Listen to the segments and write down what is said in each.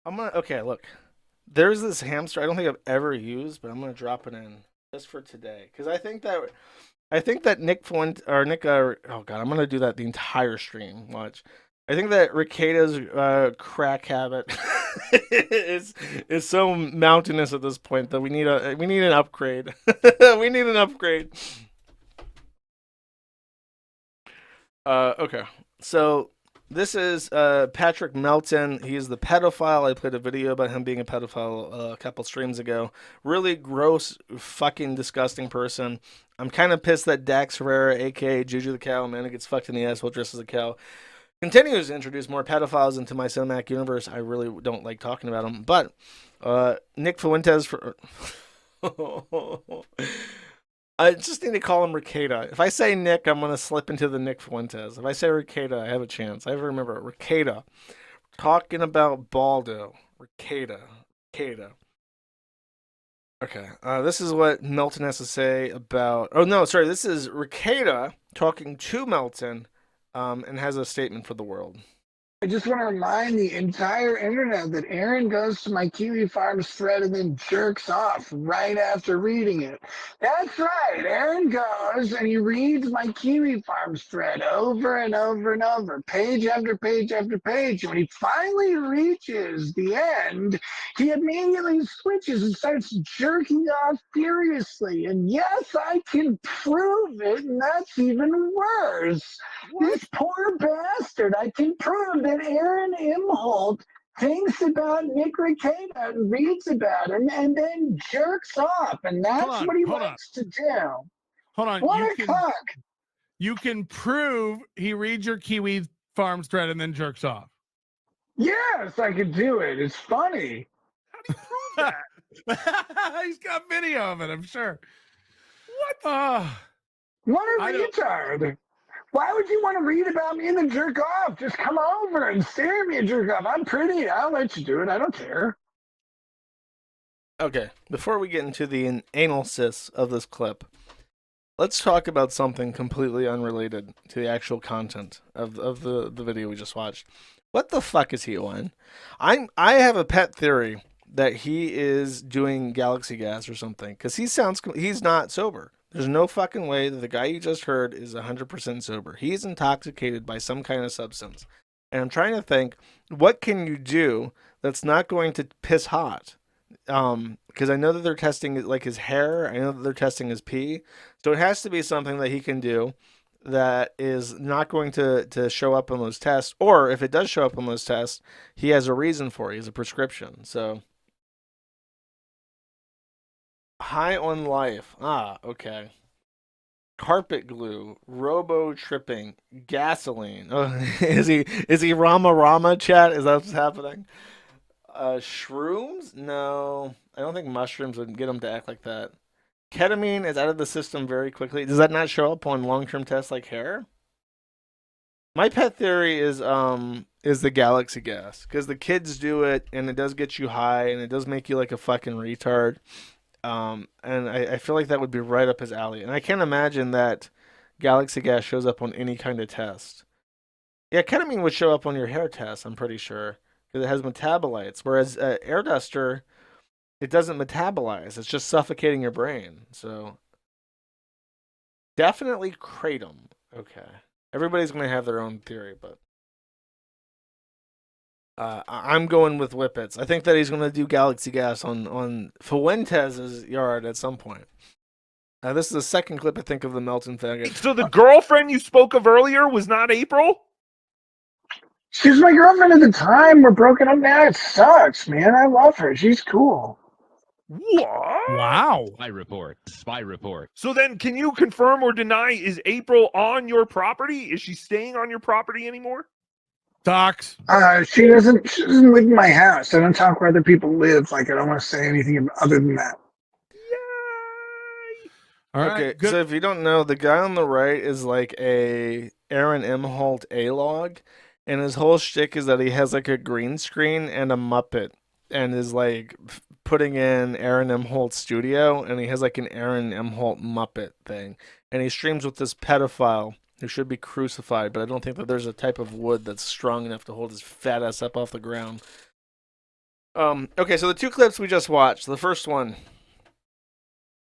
Okay, look. There's this hamster I don't think I've ever used, but I'm gonna drop it in just for today because I think that Nick Flint or Nick. Oh God, I'm gonna do that the entire stream. Watch. I think that Rekeita's crack habit is is so mountainous at this point that we need an upgrade. We need an upgrade. Okay. So this is Patrick Melton. He's the pedophile. I played a video about him being a pedophile a couple streams ago. Really gross, fucking disgusting person. I'm kind of pissed that Dax Herrera, aka Juju the Cow, man who gets fucked in the ass while dressed as a cow, continues to introduce more pedophiles into my cinematic universe. I really don't like talking about him. But Nick Fuentes for. I just need to call him Rekeita. If I say Nick, I'm gonna slip into the Nick Fuentes. If I say Rekeita, I have a chance. I have to remember it. Rekeita. Talking about Baldo. Rekeita. Rekeita. Okay. This is what Melton has to say about. Oh no, sorry. This is Rekeita talking to Melton, and has a statement for the world. I just want to remind the entire internet that Aaron goes to my Kiwi Farms thread and then jerks off right after reading it. That's right. Aaron goes and he reads my Kiwi Farms thread over and over and over, page after page after page. And when he finally reaches the end, he immediately switches and starts jerking off furiously. And yes, I can prove it, and that's even worse. This poor bastard. I can prove that Aaron Imholte thinks about Nick Rekeita and reads about him and then jerks off. And that's what he Hold on. likes to do. Hold on. What a cuck. You can prove he reads your Kiwi Farms thread and then jerks off. Yes, I can do it. It's funny. How do you prove that? He's got video of it, I'm sure. What? What a retard. Why would you want to read about me and then jerk off? Just come over and stare at me and jerk off. I'm pretty. I'll let you do it. I don't care. Okay. Before we get into the analysis of this clip, let's talk about something completely unrelated to the actual content of the video we just watched. What the fuck is he on? I have a pet theory that he is doing galaxy gas or something because he's not sober. There's no fucking way that the guy you just heard is 100% sober. He's intoxicated by some kind of substance. And I'm trying to think, what can you do that's not going to piss hot? Because I know that they're testing like his hair. I know that they're testing his pee. So it has to be something that he can do that is not going to show up on those tests. Or if it does show up on those tests, he has a reason for it. He has a prescription. So high on life. Ah, okay. Carpet glue, robo tripping, gasoline. Oh, is he Rama Rama chat? Is that what's happening? Shrooms? No, I don't think mushrooms would get him to act like that. Ketamine is out of the system very quickly. Does that not show up on long-term tests like hair? My pet theory is the galaxy gas because the kids do it and it does get you high and it does make you like a fucking retard. And I feel like that would be right up his alley. And I can't imagine that galaxy gas shows up on any kind of test. Yeah, ketamine would show up on your hair test, I'm pretty sure, because it has metabolites. Whereas air duster, it doesn't metabolize. It's just suffocating your brain. So definitely kratom. Okay. Everybody's going to have their own theory, but I'm going with Whippets. I think that he's going to do Galaxy Gas on Fuentes' yard at some point. This is the second clip, I think, of the Melton faggot. So the girlfriend you spoke of earlier was not April? She was my girlfriend at the time. We're broken up now. It sucks, man. I love her. She's cool. What? Wow. Spy report. Spy report. So then can you confirm or deny, is April on your property? Is she staying on your property anymore? Docs. She doesn't live in my house. I don't talk where other people live. Like, I don't want to say anything other than that. Yay! All right. Okay, Good. so if you don't know, the guy on the right is like a Aaron Imholte A-log, and his whole shtick is that he has like a green screen and a Muppet, and is like putting in Aaron Imholt's studio, and he has like an Aaron Imholte Muppet thing, and he streams with this pedophile who should be crucified, but I don't think that there's a type of wood that's strong enough to hold his fat ass up off the ground. Okay, so the two clips we just watched. The first one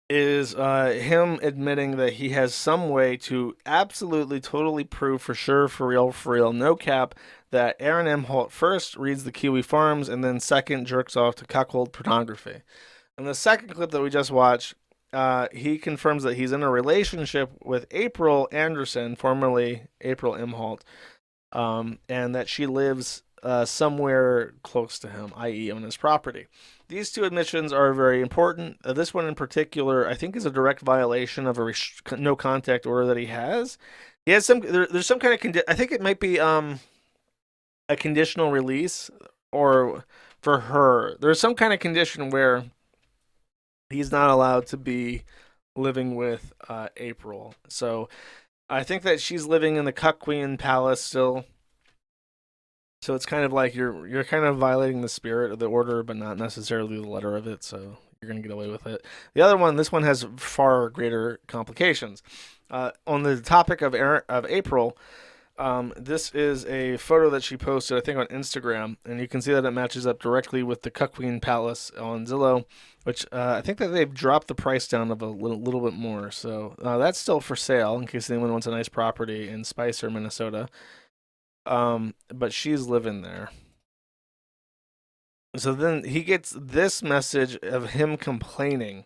is him admitting that he has some way to absolutely, totally prove for real, no cap, that Aaron Imholte first reads the Kiwi Farms and then second jerks off to cuckold pornography. In the second clip that we just watched, he confirms that he's in a relationship with April Anderson, formerly April Imholte, and that she lives somewhere close to him, i.e., on his property. These two admissions are very important. This one in particular, I think, is a direct violation of a no contact order that he has. He has there's some kind of I think it might be a conditional release, or for her, there's some kind of condition where he's not allowed to be living with April. So I think that she's living in the Cuck Queen Palace still. So it's kind of like you're kind of violating the spirit of the order, but not necessarily the letter of it. So you're gonna get away with it. The other one, this one has far greater complications. On the topic of April, this is a photo that she posted, I think, on Instagram, and you can see that it matches up directly with the Cuck Queen Palace on Zillow, which I think that they've dropped the price down of a little bit more. So that's still for sale in case anyone wants a nice property in Spicer, Minnesota. But she's living there. So then he gets this message of him complaining.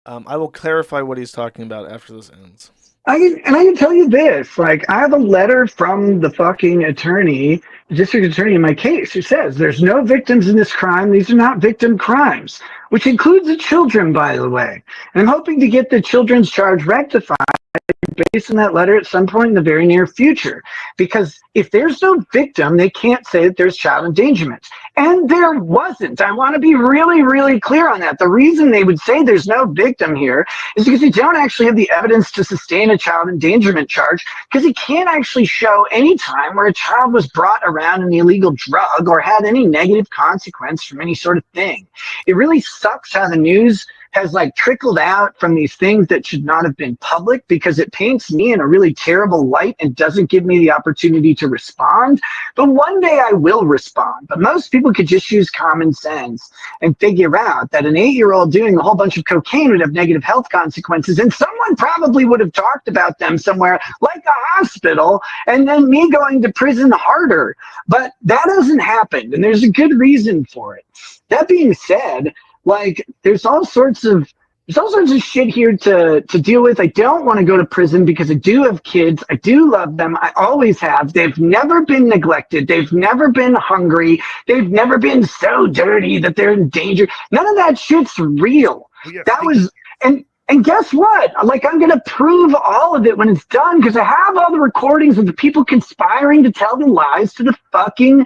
I will clarify what he's talking about after this ends. I can tell you this, like, I have a letter from the fucking attorney, district attorney in my case, who says there's no victims in this crime. These are not victim crimes, which includes the children, by the way. And I'm hoping to get the children's charge rectified based on that letter at some point in the very near future. Because if there's no victim, they can't say that there's child endangerment. And there wasn't. I want to be really, really clear on that. The reason they would say there's no victim here is because they don't actually have the evidence to sustain a child endangerment charge, because he can't actually show any time where a child was brought around an illegal drug or had any negative consequence from any sort of thing. It really sucks how the news has like trickled out from these things that should not have been public, because it paints me in a really terrible light and doesn't give me the opportunity to respond. But one day I will respond. But most people could just use common sense and figure out that an 8-year-old doing a whole bunch of cocaine would have negative health consequences, and someone probably would have talked about them somewhere like a hospital, and then me going to prison harder. But that hasn't happened, and there's a good reason for it. That being said, like, there's all sorts of shit here to deal with. I don't want to go to prison because I do have kids. I do love them. I always have. They've never been neglected. They've never been hungry. They've never been so dirty that they're in danger. None of that shit's real. Yeah, That was and guess what? Like, I'm going to prove all of it when it's done, because I have all the recordings of the people conspiring to tell the lies to the fucking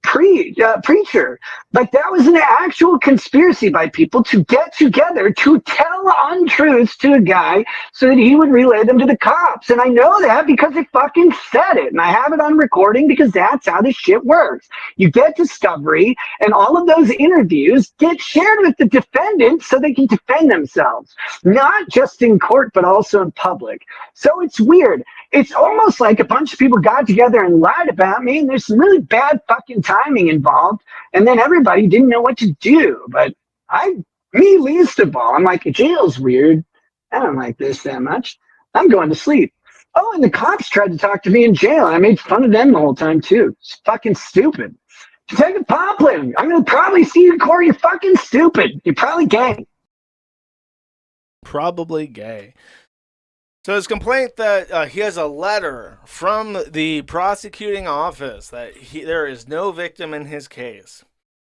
preacher. Like, that was an actual conspiracy by people to get together to tell untruths to a guy so that he would relay them to the cops. And I know that because they fucking said it, and I have it on recording, because that's how this shit works. You get discovery, and all of those interviews get shared with the defendants so they can defend themselves, not just in court but also in public. So it's weird. It's almost like a bunch of people got together and lied about me, and there's some really bad fucking timing involved, and then everybody didn't know what to do. But me least of all, I'm like, jail's weird. I don't like this that much. I'm going to sleep. Oh, and the cops tried to talk to me in jail, and I made fun of them the whole time too. It's fucking stupid. Detective Poplin, I'm gonna probably see you in court. You're fucking stupid. You're probably gay. Probably gay. So his complaint that he has a letter from the prosecuting office that there is no victim in his case.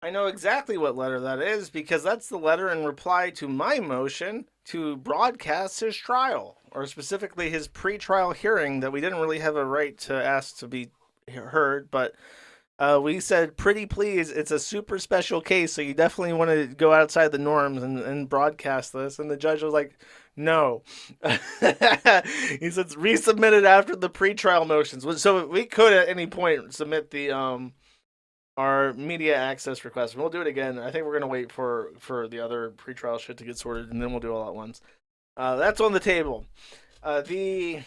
I know exactly what letter that is, because that's the letter in reply to my motion to broadcast his trial, or specifically his pre-trial hearing that we didn't really have a right to ask to be heard, but we said, pretty please, it's a super special case, so you definitely want to go outside the norms and broadcast this. And the judge was like, no. He said, resubmit it after the pretrial motions. So we could at any point submit the our media access request. We'll do it again. I think we're gonna wait for the other pretrial shit to get sorted, and then we'll do it all at once. That's on the table. The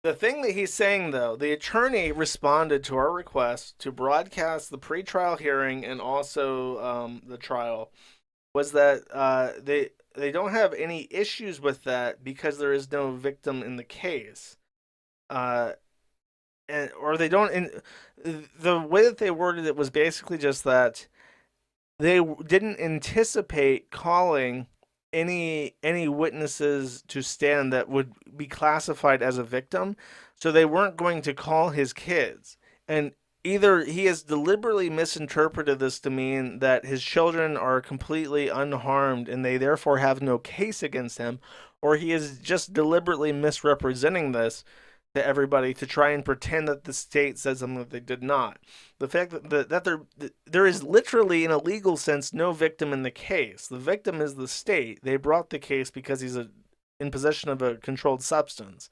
The thing that he's saying, though, the attorney responded to our request to broadcast the pretrial hearing and also the trial, was that they don't have any issues with that because there is no victim in the case. Uh, and or they don't. The way that they worded it was basically just that they didn't anticipate calling any witnesses to stand that would be classified as a victim, so they weren't going to call his kids. And either he has deliberately misinterpreted this to mean that his children are completely unharmed and they therefore have no case against him, or he is just deliberately misrepresenting this to everybody to try and pretend that the state said something that they did not. The fact there is literally, in a legal sense, no victim in the case. The victim is the state. They brought the case because he's in possession of a controlled substance.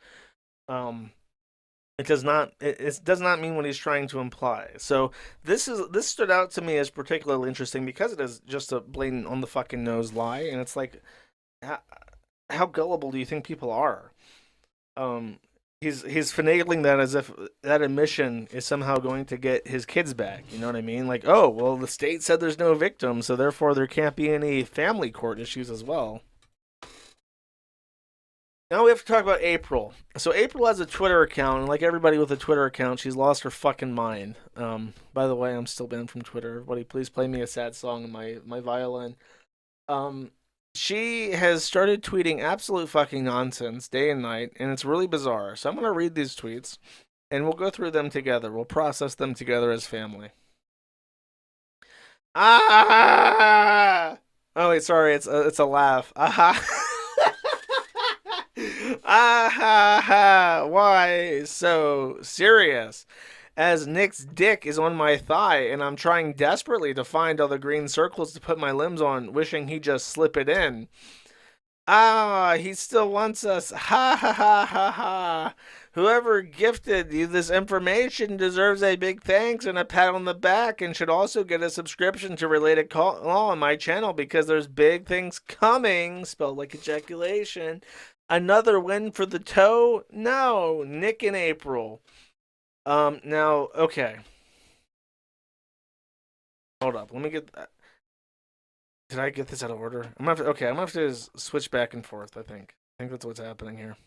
It does not. It does not mean what he's trying to imply. So this stood out to me as particularly interesting because it is just a blatant on the fucking nose lie, and it's like, how gullible do you think people are? He's finagling that as if that admission is somehow going to get his kids back. You know what I mean? Like, oh, well, the state said there's no victim, so therefore there can't be any family court issues as well. Now we have to talk about April. So April has a Twitter account, and like everybody with a Twitter account, she's lost her fucking mind. By the way, I'm still banned from Twitter. Everybody, please play me a sad song on my violin. She has started tweeting absolute fucking nonsense day and night, and it's really bizarre. So I'm going to read these tweets, and we'll go through them together. We'll process them together as family. Ah! Oh, wait, sorry. It's a laugh. Ah! Ah! Why so serious? As Nick's dick is on my thigh, and I'm trying desperately to find all the green circles to put my limbs on, wishing he'd just slip it in. Ah, he still wants us. Ha ha ha ha ha. Whoever gifted you this information deserves a big thanks and a pat on the back, and should also get a subscription to Related Law on my channel because there's big things coming, spelled like ejaculation. Another win for the toe? No, Nick and April. Now, okay. Hold up. Let me get that. Did I get this out of order? I'm gonna have to switch back and forth, I think. I think that's what's happening here.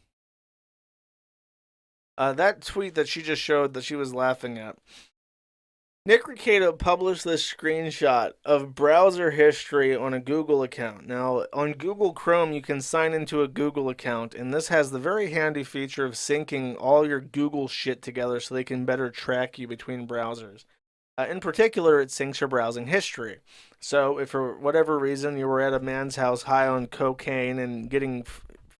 That tweet that she just showed that she was laughing at. Nick Rekeita published this screenshot of browser history on a Google account. Now, on Google Chrome, you can sign into a Google account, and this has the very handy feature of syncing all your Google shit together so they can better track you between browsers. In particular, it syncs your browsing history. So, if for whatever reason you were at a man's house high on cocaine and getting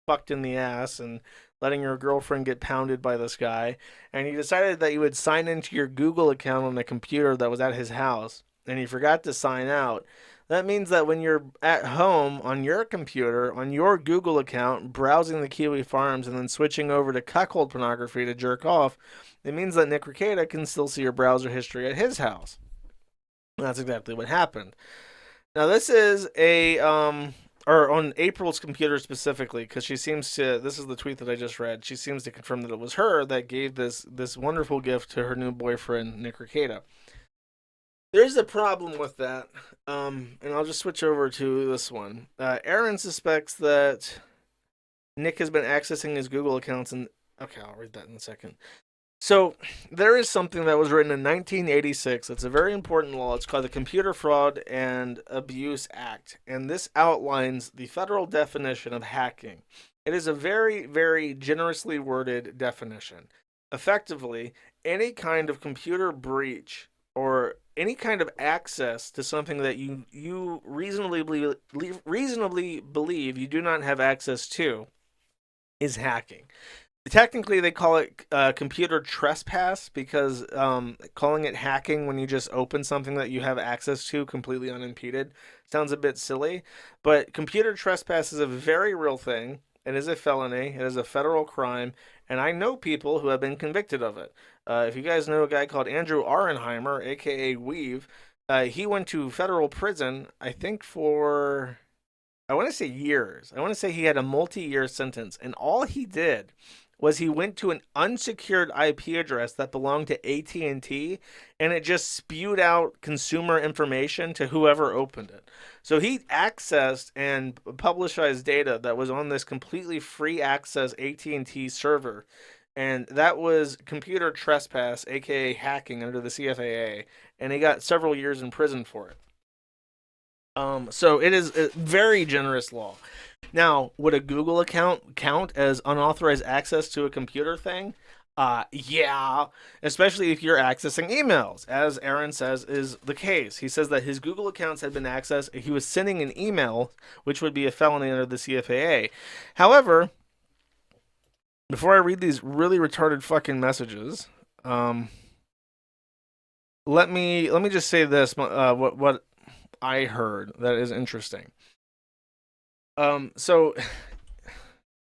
fucked in the ass and letting your girlfriend get pounded by this guy, and you decided that you would sign into your Google account on a computer that was at his house, and you forgot to sign out, that means that when you're at home on your computer, on your Google account, browsing the Kiwi farms and then switching over to cuckold pornography to jerk off, it means that Nick Rekeita can still see your browser history at his house. That's exactly what happened. Now, this is or on April's computer specifically, because she seems to, this is the tweet that I just read, she seems to confirm that it was her that gave this wonderful gift to her new boyfriend, Nick Rekeita. There's a problem with that, and I'll just switch over to this one. Aaron suspects that Nick has been accessing his Google accounts, and okay, I'll read that in a second. So, there is something that was written in 1986. It's a very important law. It's called the Computer Fraud and Abuse Act. And this outlines the federal definition of hacking. It is a very, very generously worded definition. Effectively, any kind of computer breach or any kind of access to something that you reasonably believe you do not have access to is hacking. Technically, they call it computer trespass because calling it hacking when you just open something that you have access to completely unimpeded sounds a bit silly. But computer trespass is a very real thing. It is a felony. It is a federal crime. And I know people who have been convicted of it. If you guys know a guy called Andrew Arenheimer, a.k.a. Weave, he went to federal prison, I think, for, I want to say years. I want to say he had a multi-year sentence. And all he did was he went to an unsecured IP address that belonged to AT&T, and it just spewed out consumer information to whoever opened it. So he accessed and publicized data that was on this completely free access AT&T server, and that was computer trespass, aka hacking, under the CFAA, and he got several years in prison for it. So it is a very generous law. Now, would a Google account count as unauthorized access to a computer thing? Yeah, especially if you're accessing emails, as Aaron says is the case. He says that his Google accounts had been accessed. He was sending an email, which would be a felony under the CFAA. However, before I read these really retarded fucking messages, let me just say this. What I heard that is interesting. So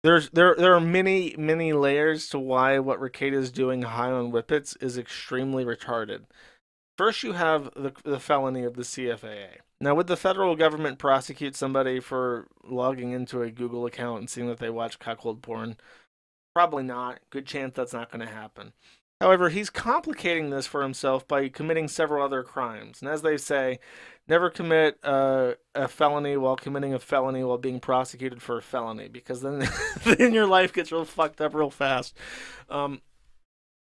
there are many layers to why what Rekeita is doing high on whippets is extremely retarded. First, you have the felony of the CFAA. Now, would the federal government prosecute somebody for logging into a Google account and seeing that they watch cuckold porn? Probably not. Good chance that's not going to happen. However, he's complicating this for himself by committing several other crimes. And as they say, never commit a felony while committing a felony while being prosecuted for a felony, because then, then your life gets real fucked up real fast.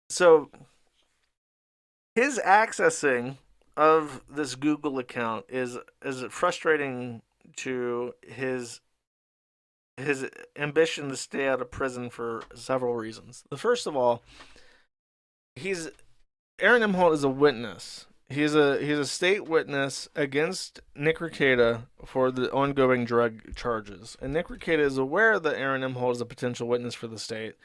So his accessing of this Google account is frustrating to his ambition to stay out of prison for several reasons. The first of all, Aaron Imholte is a witness. He's a state witness against Nick Rekeita for the ongoing drug charges. And Nick Rekeita is aware that Aaron Imholte is a potential witness for the state,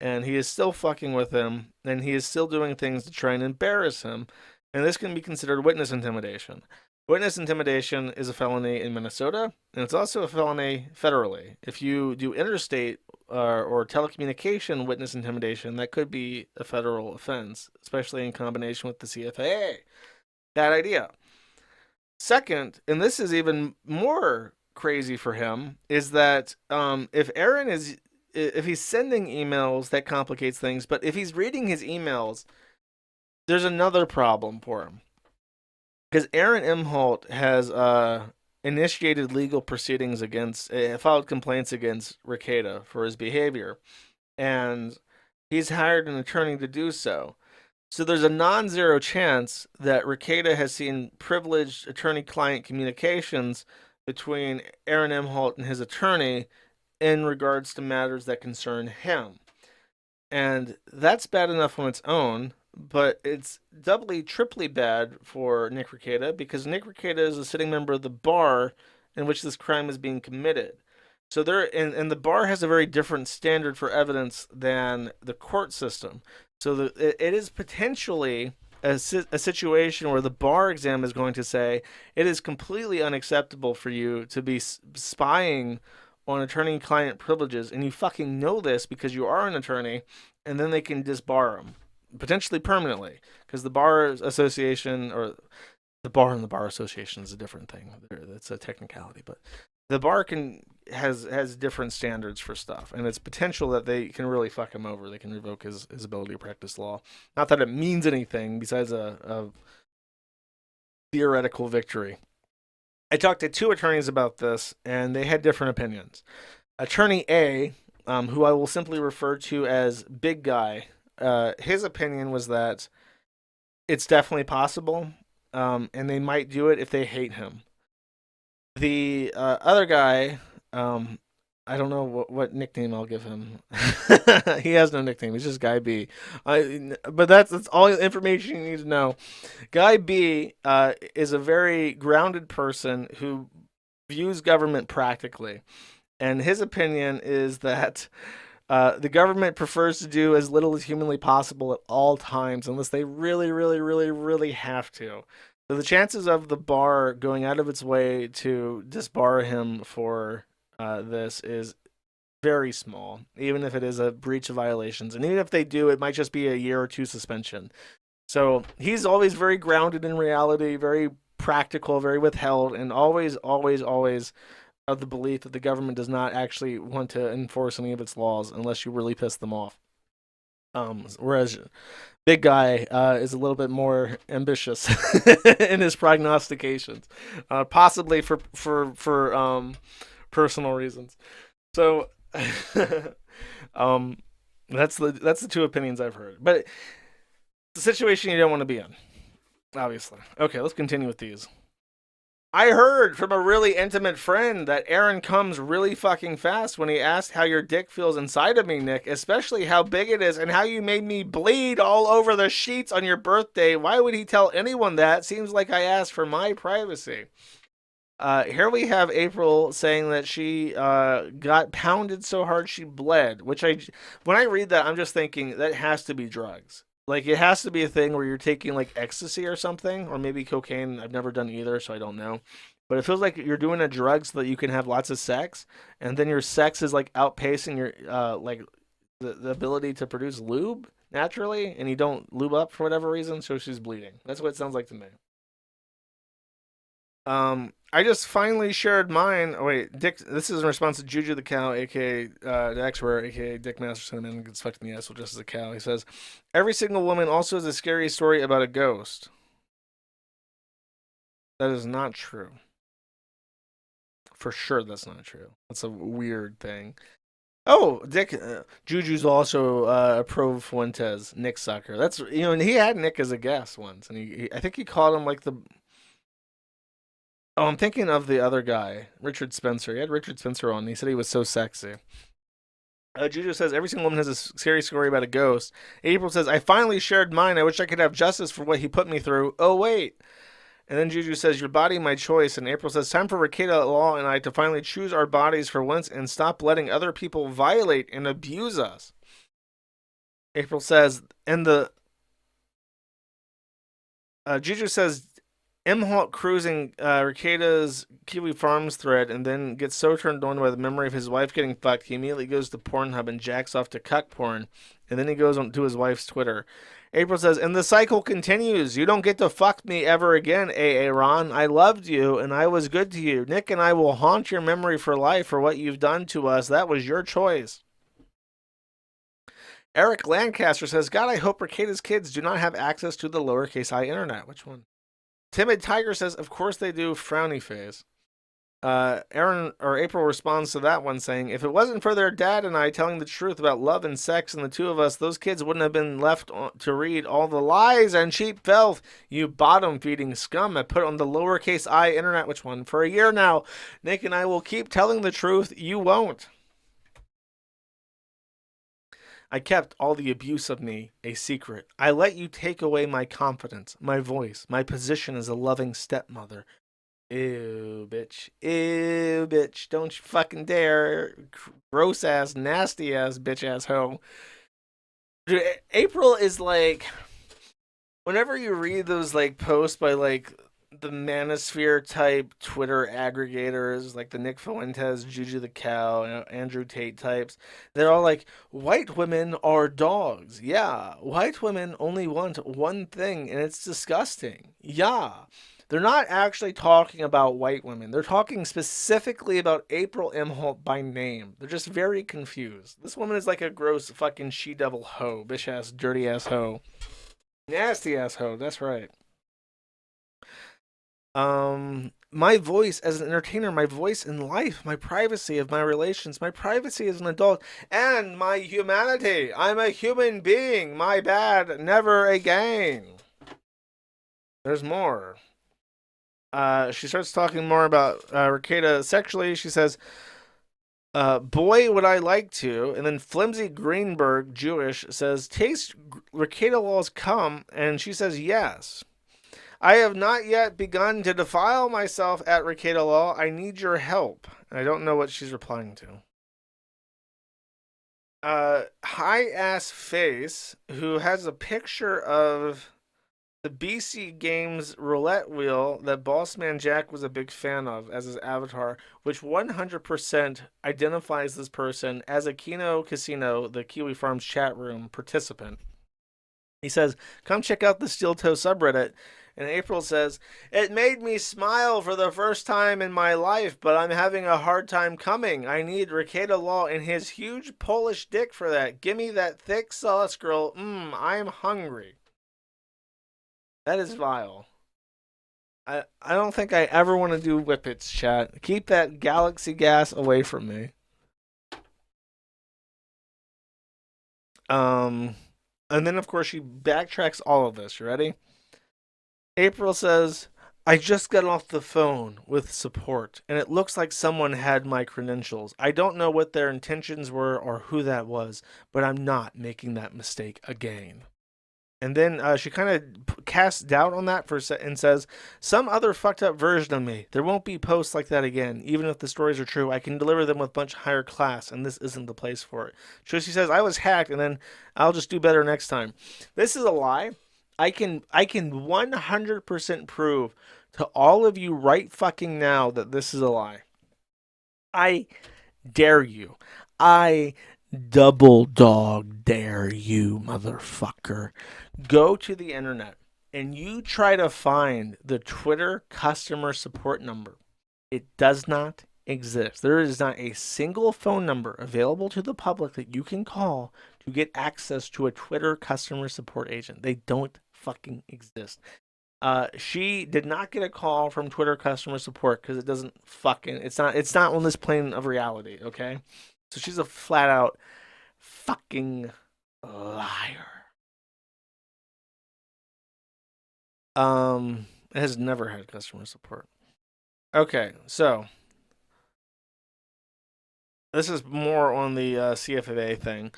and he is still fucking with him, and he is still doing things to try and embarrass him. And this can be considered witness intimidation. Witness intimidation is a felony in Minnesota, and it's also a felony federally. If you do interstate or telecommunication witness intimidation, that could be a federal offense, especially in combination with the CFAA. Bad idea. Second, and this is even more crazy for him, is that if he's sending emails, that complicates things. But if he's reading his emails, there's another problem for him. Because Aaron Imholte has initiated legal proceedings filed complaints against Rekeita for his behavior. And he's hired an attorney to do so. So there's a non-zero chance that Rekeita has seen privileged attorney-client communications between Aaron Imholte and his attorney in regards to matters that concern him. And that's bad enough on its own, but it's doubly, triply bad for Nick Rekeita, because Nick Rekeita is a sitting member of the bar in which this crime is being committed. So and the bar has a very different standard for evidence than the court system. So it is potentially a situation where the bar exam is going to say it is completely unacceptable for you to be spying on attorney-client privileges, and you fucking know this because you are an attorney, and then they can disbar them, potentially permanently, because the bar association, or the bar and the bar association is a different thing. That's a technicality, but the bar has different standards for stuff, and it's potential that they can really fuck him over. They can revoke his ability to practice law. Not that it means anything besides a theoretical victory. I talked to two attorneys about this, and they had different opinions. Attorney A, who I will simply refer to as Big Guy, his opinion was that it's definitely possible, and they might do it if they hate him. The other guy, I don't know what nickname I'll give him. He has no nickname. He's just Guy B. But that's all the information you need to know. Guy B is a very grounded person who views government practically. And his opinion is that the government prefers to do as little as humanly possible at all times, unless they really, really, really, really have to. So the chances of the bar going out of its way to disbar him for this is very small, even if it is a breach of violations. And even if they do, it might just be a year or two suspension. So he's always very grounded in reality, very practical, very withheld, and always of the belief that the government does not actually want to enforce any of its laws unless you really piss them off. Whereas Big Guy is a little bit more ambitious in his prognostications, possibly for personal reasons. So, that's the two opinions I've heard, but it's a situation you don't want to be in, obviously. Okay, let's continue with these. I heard from a really intimate friend that Aaron comes really fucking fast when he asked how your dick feels inside of me, Nick, especially how big it is and how you made me bleed all over the sheets on your birthday. Why would he tell anyone that? Seems like I asked for my privacy. Here we have April saying that she got pounded so hard she bled, which when I read that, I'm just thinking that has to be drugs. Like, it has to be a thing where you're taking, like, ecstasy or something, or maybe cocaine. I've never done either, so I don't know. But it feels like you're doing a drug so that you can have lots of sex, and then your sex is, like, outpacing your, like, the ability to produce lube naturally, and you don't lube up for whatever reason, so she's bleeding. That's what it sounds like to me. I just finally shared mine. Oh, wait, Dick. This is in response to Juju the Cow, aka the expert, aka Dick Masterson, and gets fucked in the asshole just as a cow. He says, "Every single woman also has a scary story about a ghost." That is not true. For sure, that's not true. That's a weird thing. Oh, Dick. Juju's also a pro Fuentes, Nick sucker. That's and he had Nick as a guest once, and I think he called him like the. Oh, I'm thinking of the other guy, Richard Spencer. He had Richard Spencer on. And he said he was so sexy. Juju says, every single woman has a scary story about a ghost. April says, I finally shared mine. I wish I could have justice for what he put me through. Oh, wait. And then Juju says, your body, my choice. And April says, time for Rekeita Law and I to finally choose our bodies for once and stop letting other people violate and abuse us. April says, and the... Juju says, Imholte cruising Rekeita's Kiwi Farms thread and then gets so turned on by the memory of his wife getting fucked, he immediately goes to Pornhub and jacks off to cuck porn, and then he goes on to his wife's Twitter. April says, and the cycle continues. You don't get to fuck me ever again, Aaron. I loved you, and I was good to you. Nick and I will haunt your memory for life for what you've done to us. That was your choice. Eric Lancaster says, God, I hope Rekeita's kids do not have access to the lowercase I internet. Which one? Timid Tiger says, of course they do, frowny face. April responds to that one saying, if it wasn't for their dad and I telling the truth about love and sex and the two of us, those kids wouldn't have been left to read all the lies and cheap filth you bottom-feeding scum I put on the lowercase I internet. Which one? For a year now, Nick and I will keep telling the truth. You won't. I kept all the abuse of me a secret. I let you take away my confidence, my voice, my position as a loving stepmother. Ew, bitch. Ew, bitch. Don't you fucking dare. Gross ass, nasty ass, bitch ass hoe. Dude, April is like, whenever you read those like posts by like the manosphere type Twitter aggregators, like the Nick Fuentes, Juju the Cow, Andrew Tate types, they're all like, white women are dogs. Yeah, white women only want one thing, and it's disgusting. Yeah. They're not actually talking about white women. They're talking specifically about April Imholte by name. They're just very confused. This woman is like a gross fucking she-devil hoe. Bitch-ass, dirty-ass hoe. Nasty-ass hoe. That's right. My voice as an entertainer, my voice in life, my privacy of my relations, my privacy as an adult, and my humanity. I'm a human being. My bad. Never again. There's more. She starts talking more about Rekeita sexually. She says, boy, would I like to. And then Flimsy Greenberg, Jewish, says, taste Rekeita Law's cum. And she says, yes. I have not yet begun to defile myself at Rekeita Law. I need your help. I don't know what she's replying to. High Ass Face, who has a picture of the BC Games roulette wheel that Bossman Jack was a big fan of as his avatar, which 100% identifies this person as a Kino Casino, the Kiwi Farms chat room participant. He says, come check out the Steel Toe subreddit And April says, "It made me smile for the first time in my life, but I'm having a hard time coming. I need Rekeita Law and his huge Polish dick for that. Gimme that thick sauce, girl. I'm hungry." That is vile. I don't think I ever want to do whippets, chat. Keep that galaxy gas away from me. And then of course she backtracks all of this. You ready? April says, "I just got off the phone with support, and it looks like someone had my credentials. I don't know what their intentions were or who that was, but I'm not making that mistake again." And then she kind of casts doubt on that and says, "Some other fucked up version of me. There won't be posts like that again. Even if the stories are true, I can deliver them with much higher class, and this isn't the place for it." So she says, "I was hacked, and then I'll just do better next time." This is a lie. I can 100% prove to all of you right fucking now that this is a lie. I dare you. I double dog dare you, motherfucker. Go to the internet and you try to find the Twitter customer support number. It does not exist. There is not a single phone number available to the public that you can call to get access to a Twitter customer support agent. They don't fucking exist. She did not get a call from Twitter customer support because it's not on this plane of reality, okay? So she's a flat out fucking liar. It has never had customer support. Okay, so this is more on the CFFA thing.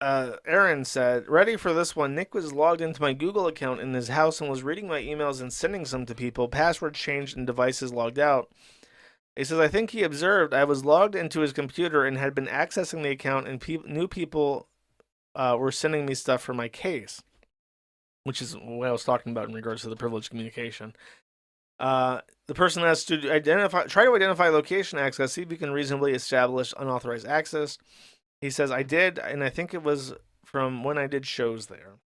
Aaron said, "Ready for this one. Nick was logged into my Google account in his house and was reading my emails and sending some to people. Password changed and devices logged out. He says, I think he observed I was logged into his computer and had been accessing the account, and new people were sending me stuff for my case," which is what I was talking about in regards to the privileged communication. The person has to try to identify location access, see if you can reasonably establish unauthorized access. He says, "I did, and I think it was from when I did shows there."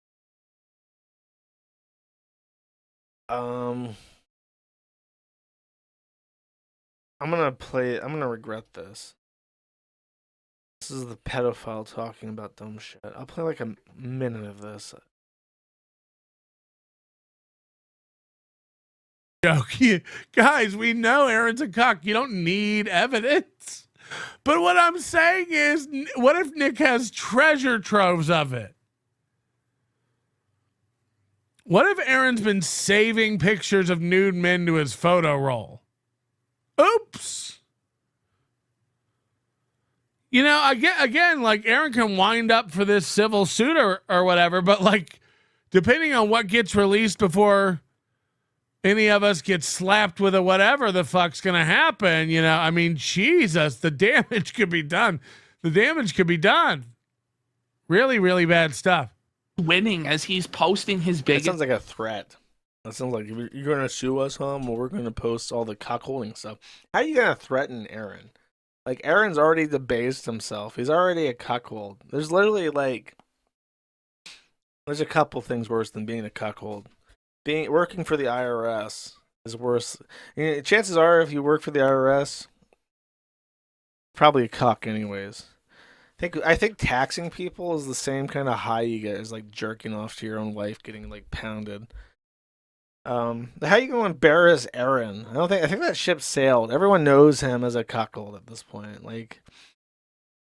I'm gonna regret this. This is the pedophile talking about dumb shit. I'll play like a minute of this. Guys, we know Aaron's a cuck. You don't need evidence. But what I'm saying is, what if Nick has treasure troves of it? What if Aaron's been saving pictures of nude men to his photo roll? Oops. You know, again, like Aaron can wind up for this civil suit or whatever, but like, depending on what gets released before any of us get slapped with a whatever the fuck's gonna happen, you know, I mean, Jesus, the damage could be done. The damage could be done. Really, really bad stuff. Winning as he's posting his That biggest. sounds like a threat. That sounds like you're gonna sue us, huh? Well, we're gonna post all the cuckolding stuff. How are you gonna threaten Aaron? Like, Aaron's already debased himself. He's already a cuckold. There's literally there's a couple things worse than being a cuckold. Working for the IRS is worse. Chances are, if you work for the IRS, probably a cuck, anyways. I think taxing people is the same kind of high you get as like jerking off to your own wife getting like pounded. How you gonna embarrass Aaron? I think that ship sailed. Everyone knows him as a cuckold at this point. Like,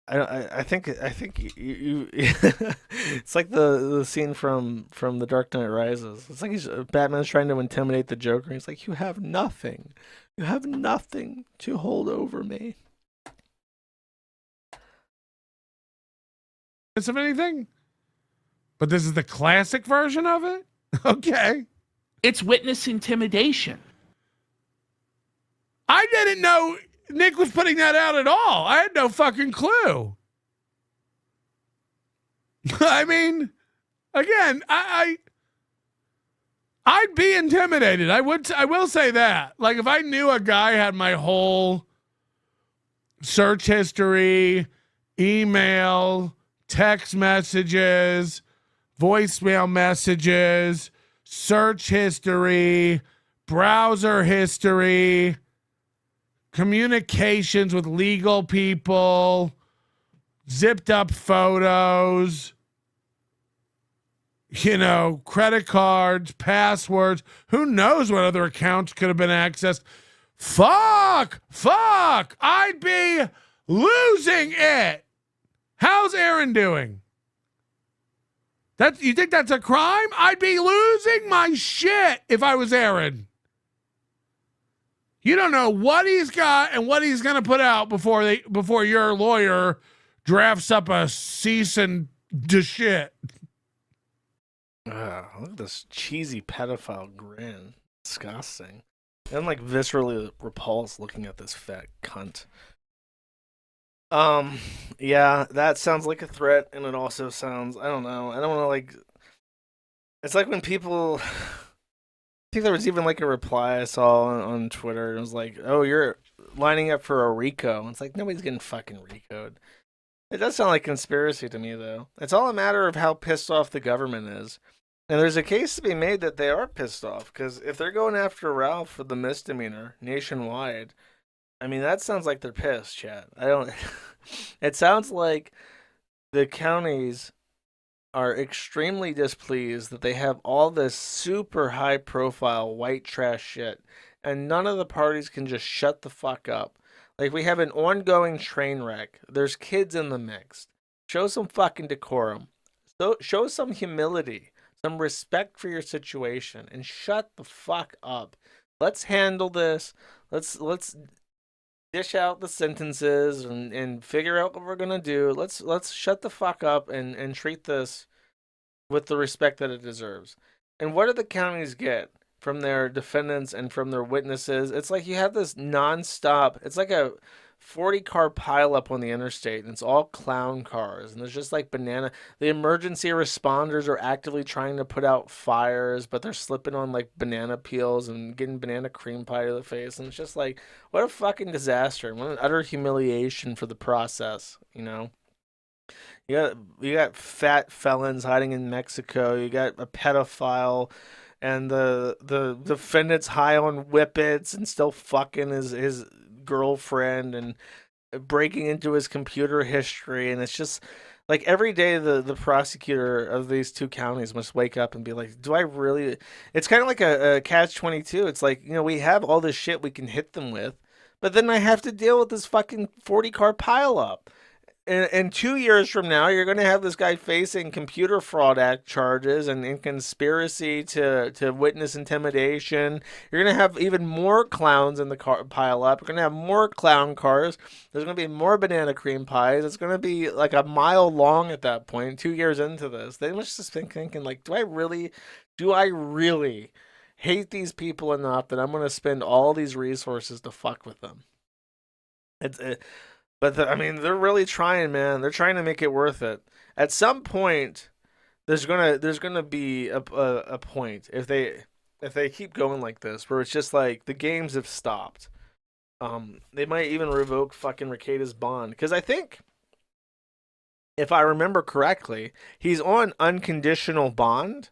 I think you it's like the scene from The Dark Knight Rises. It's like Batman's trying to intimidate the Joker. He's like, you have nothing to hold over me. Of anything, but this is the classic version of it. Okay, It's witness intimidation. I didn't know Nick was putting that out at all. I had no fucking clue. I mean, again, I'd be intimidated. I will say that. Like, if I knew a guy had my whole search history, email, text messages, voicemail messages, search history, browser history, communications with legal people, zipped up photos, credit cards, passwords. Who knows what other accounts could have been accessed? Fuck. I'd be losing it. How's Aaron doing? You think that's a crime? I'd be losing my shit if I was Aaron. You don't know what he's got and what he's going to put out before your lawyer drafts up a cease and desist. Look at this cheesy pedophile grin. Disgusting. I'm like viscerally repulsed looking at this fat cunt. Yeah, that sounds like a threat, and it also sounds, I don't know, it's like when people, I think there was even like a reply I saw on Twitter, it was like, oh, you're lining up for a RICO, and it's like, nobody's getting fucking RICO'd. It does sound like conspiracy to me, though. It's all a matter of how pissed off the government is. And there's a case to be made that they are pissed off, because if they're going after Ralph for the misdemeanor nationwide, I mean, that sounds like they're pissed, chat. It sounds like the counties are extremely displeased that they have all this super high profile white trash shit, and none of the parties can just shut the fuck up. Like, we have an ongoing train wreck. There's kids in the mix. Show some fucking decorum. Show some humility, some respect for your situation, and shut the fuck up. Let's handle this. Let's dish out the sentences and figure out what we're gonna do. Let's shut the fuck up and treat this with the respect that it deserves. And what do the counties get from their defendants and from their witnesses? It's like you have this nonstop. It's like a 40-car pileup on the interstate, and it's all clown cars, and there's just like the emergency responders are actively trying to put out fires, but they're slipping on like banana peels and getting banana cream pie to the face, and it's just like, what a fucking disaster, what an utter humiliation for the process. You got fat felons hiding in Mexico, you got a pedophile, and the defendant's high on whippets and still fucking his girlfriend and breaking into his computer history, and it's just like every day the prosecutor of these two counties must wake up and be like, do I really? It's kind of like a catch-22. It's like, we have all this shit we can hit them with, but then I have to deal with this fucking 40-car pileup. And 2 years from now, you're going to have this guy facing Computer Fraud Act charges and conspiracy to witness intimidation. You're going to have even more clowns in the pile up. You're going to have more clown cars. There's going to be more banana cream pies. It's going to be like a mile long at that point, 2 years into this. They must just been thinking, like, do I really hate these people enough that I'm going to spend all these resources to fuck with them? But they're really trying, man. They're trying to make it worth it. At some point, there's gonna be a point if they keep going like this, where it's just like the games have stopped. They might even revoke fucking Rekeita's bond, because I think, if I remember correctly, he's on unconditional bond.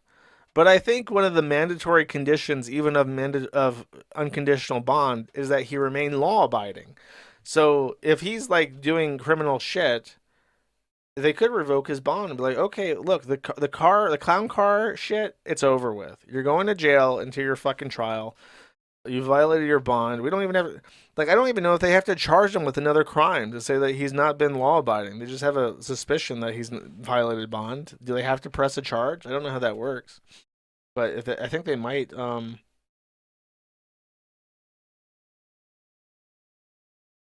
But I think one of the mandatory conditions, even of unconditional bond, is that he remain law-abiding. So if he's like doing criminal shit, they could revoke his bond and be like, okay, look, the clown car shit, it's over with. You're going to jail until your fucking trial. You violated your bond. We don't even have, like, I don't even know if they have to charge him with another crime to say that he's not been law abiding. They just have a suspicion that he's violated bond. Do they have to press a charge? I don't know how that works, but I think they might.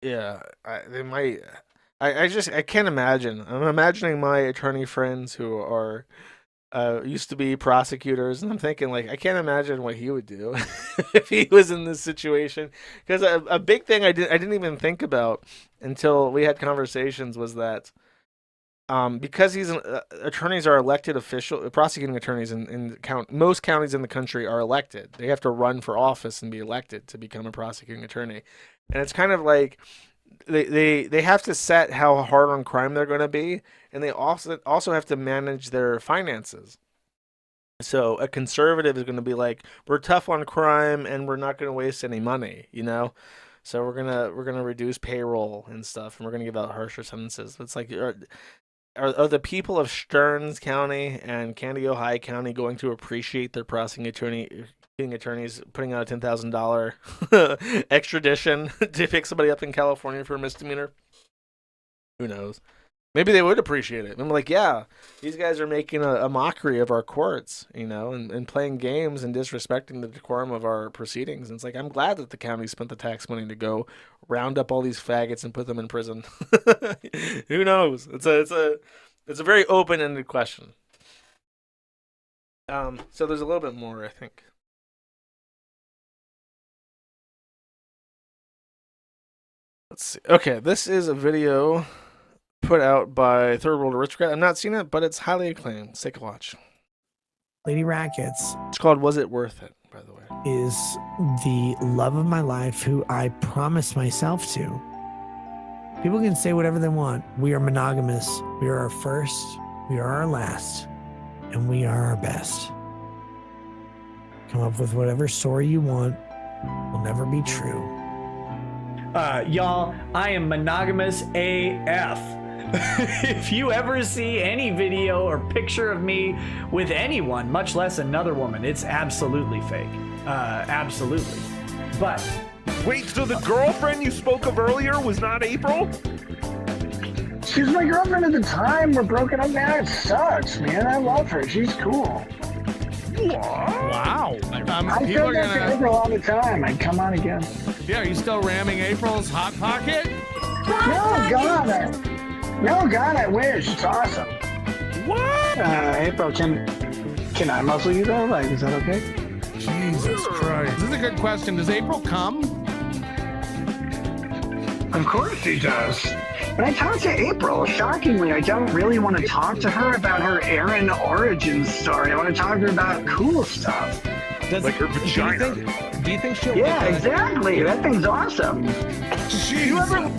Yeah, they might. I can't imagine. I'm imagining my attorney friends who are used to be prosecutors, and I'm thinking, like, I can't imagine what he would do if he was in this situation. Because a big thing I didn't even think about until we had conversations was that because attorneys are elected official, prosecuting attorneys in most counties in the country are elected. They have to run for office and be elected to become a prosecuting attorney. And it's kind of like they have to set how hard on crime they're going to be, and they also have to manage their finances. So a conservative is going to be like, we're tough on crime and we're not going to waste any money, you know. So we're gonna reduce payroll and stuff, and we're gonna give out harsher sentences. It's like, are the people of Stearns County and Candido High County going to appreciate their prosecuting attorneys putting out a $10,000 extradition to pick somebody up in California for a misdemeanor? Who knows? Maybe they would appreciate it. I'm like, yeah, these guys are making a mockery of our courts, you know, and playing games and disrespecting the decorum of our proceedings. And it's like, I'm glad that the county spent the tax money to go round up all these faggots and put them in prison. Who knows? It's a very open-ended question. So there's a little bit more, I think. Let's see. Okay, this is a video put out by Third World Aristocrat. I've not seen it, but it's highly acclaimed. Let's take a watch. Lady Rackets It's called Was It Worth It, by the way. is the love of my life who I promised myself to. People can say whatever they want. We are monogamous. We are our first, we are our last, and we are our best. Come up with whatever story you want. Will never be true. Y'all, I am monogamous AF. If you ever see any video or picture of me with anyone, much less another woman, it's absolutely fake. Absolutely. But Wait, so the girlfriend you spoke of earlier was not April? She was my girlfriend at the time. We're broken up now. It sucks, man. I love her. She's cool. Wow. I People said are that to gonna. April all the time. I'd come on again. Yeah, are you still ramming April's hot pocket? No, God. I wish. It's awesome. What? April, can I muzzle you though? Like, is that okay? Jesus Christ. This is a good question. Does April come? Of course she does. When I talk to April, shockingly, I don't really want to talk to her about her Aaron origin story. I want to talk to her about cool stuff. Like her vagina. Do you think she'll? Yeah, exactly. That thing's awesome.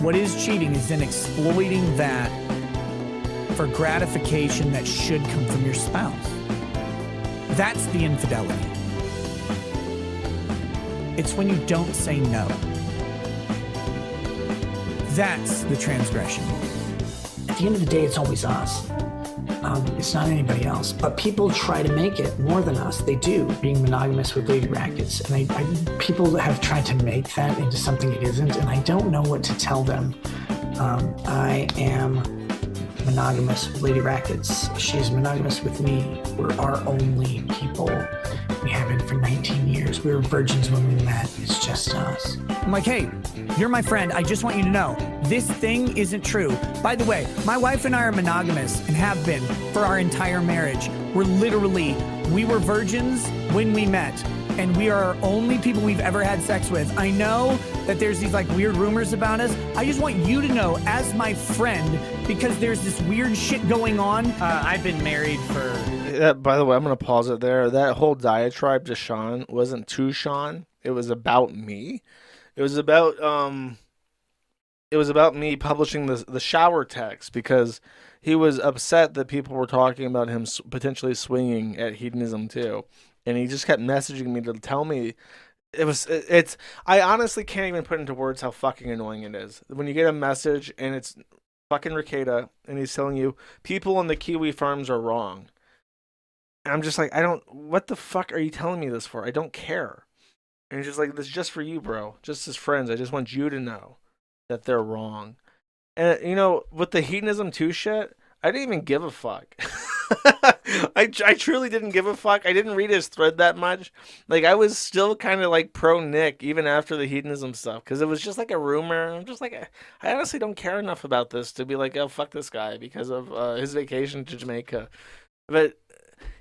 What is cheating is then exploiting that for gratification that should come from your spouse. That's the infidelity. It's when you don't say no. That's the transgression. At the end of the day, it's always us. It's not anybody else. But people try to make it more than us. They do, being monogamous with Lady Rackets. And people have tried to make that into something it isn't, and I don't know what to tell them. I am monogamous with Lady Rackets. She's monogamous with me. We're our only people. We have been for 19 years. We were virgins when we met. It's just us. I'm like, hey, you're my friend. I just want you to know this thing isn't true. By the way, my wife and I are monogamous and have been for our entire marriage. We were virgins when we met, and we are our only people we've ever had sex with. I know that there's these like weird rumors about us. I just want you to know as my friend, because there's this weird shit going on. I've been married for... By the way, I'm going to pause it there. That whole diatribe to Sean wasn't to Sean. It was about me. It was about me publishing the shower text because he was upset that people were talking about him potentially swinging at hedonism too. And he just kept messaging me to tell me I honestly can't even put into words how fucking annoying it is. When you get a message and it's fucking Rekeita and he's telling you people in the Kiwi farms are wrong. And I'm just like, what the fuck are you telling me this for? I don't care. And he's just like, this is just for you, bro. Just as friends. I just want you to know that they're wrong. And, you know, with the hedonism 2 shit, I didn't even give a fuck. I truly didn't give a fuck. I didn't read his thread that much. Like, I was still kind of like pro Nick even after the hedonism stuff because it was just like a rumor. I'm just like, I honestly don't care enough about this to be like, oh, fuck this guy because of his vacation to Jamaica. But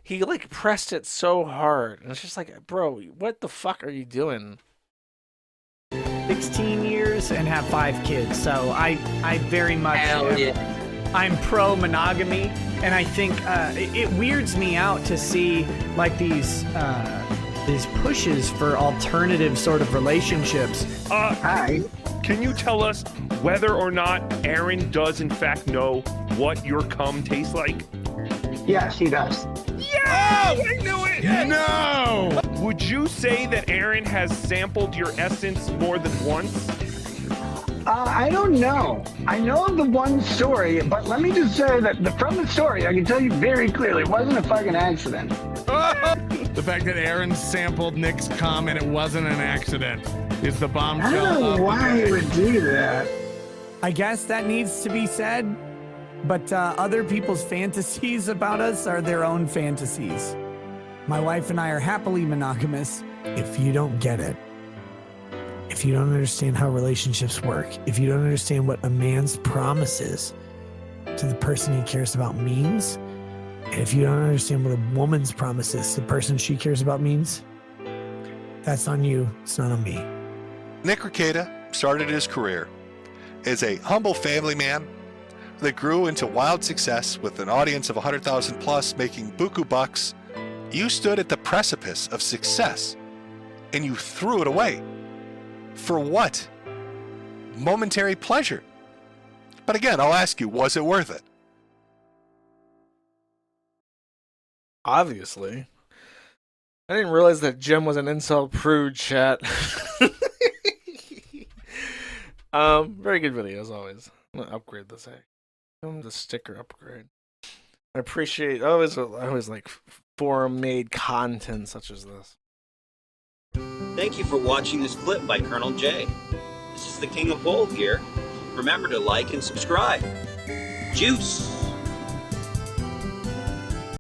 he like pressed it so hard. And it's just like, bro, what the fuck are you doing? 16 years and have 5 kids. So I very much I'm pro monogamy, and I think it weirds me out to see like these his pushes for alternative sort of relationships. Hi. Can you tell us whether or not Aaron does in fact know what your cum tastes like? Yes, he does. Yeah! I knew it! No! Would you say that Aaron has sampled your essence more than once? I don't know. I know of the one story, but let me just say that from the story, I can tell you very clearly, it wasn't a fucking accident. The fact that Aaron sampled Nick's cum and it wasn't an accident is the I bombshell. don't know of the why he day. would do that. I guess that needs to be said, but other people's fantasies about us are their own fantasies. My wife and I are happily monogamous. If you don't get it, if you don't understand how relationships work, if you don't understand what a man's promises to the person he cares about means, and if you don't understand what a woman's promises to the person she cares about means, that's on you. It's not on me. Nick Rekeita started his career as a humble family man that grew into wild success with an audience of 100,000 plus, making buku bucks. You stood at the precipice of success and you threw it away. For what? Momentary pleasure. But again, I'll ask you, was it worth it? Obviously. I didn't realize that Jim was an incel prude, chat. Very good video as always. I'm gonna upgrade this. The sticker upgrade. I appreciate. I always like forum-made content such as this. Thank you for watching this clip by Colonel J. This is the King of Bold here. Remember to like and subscribe. Juice!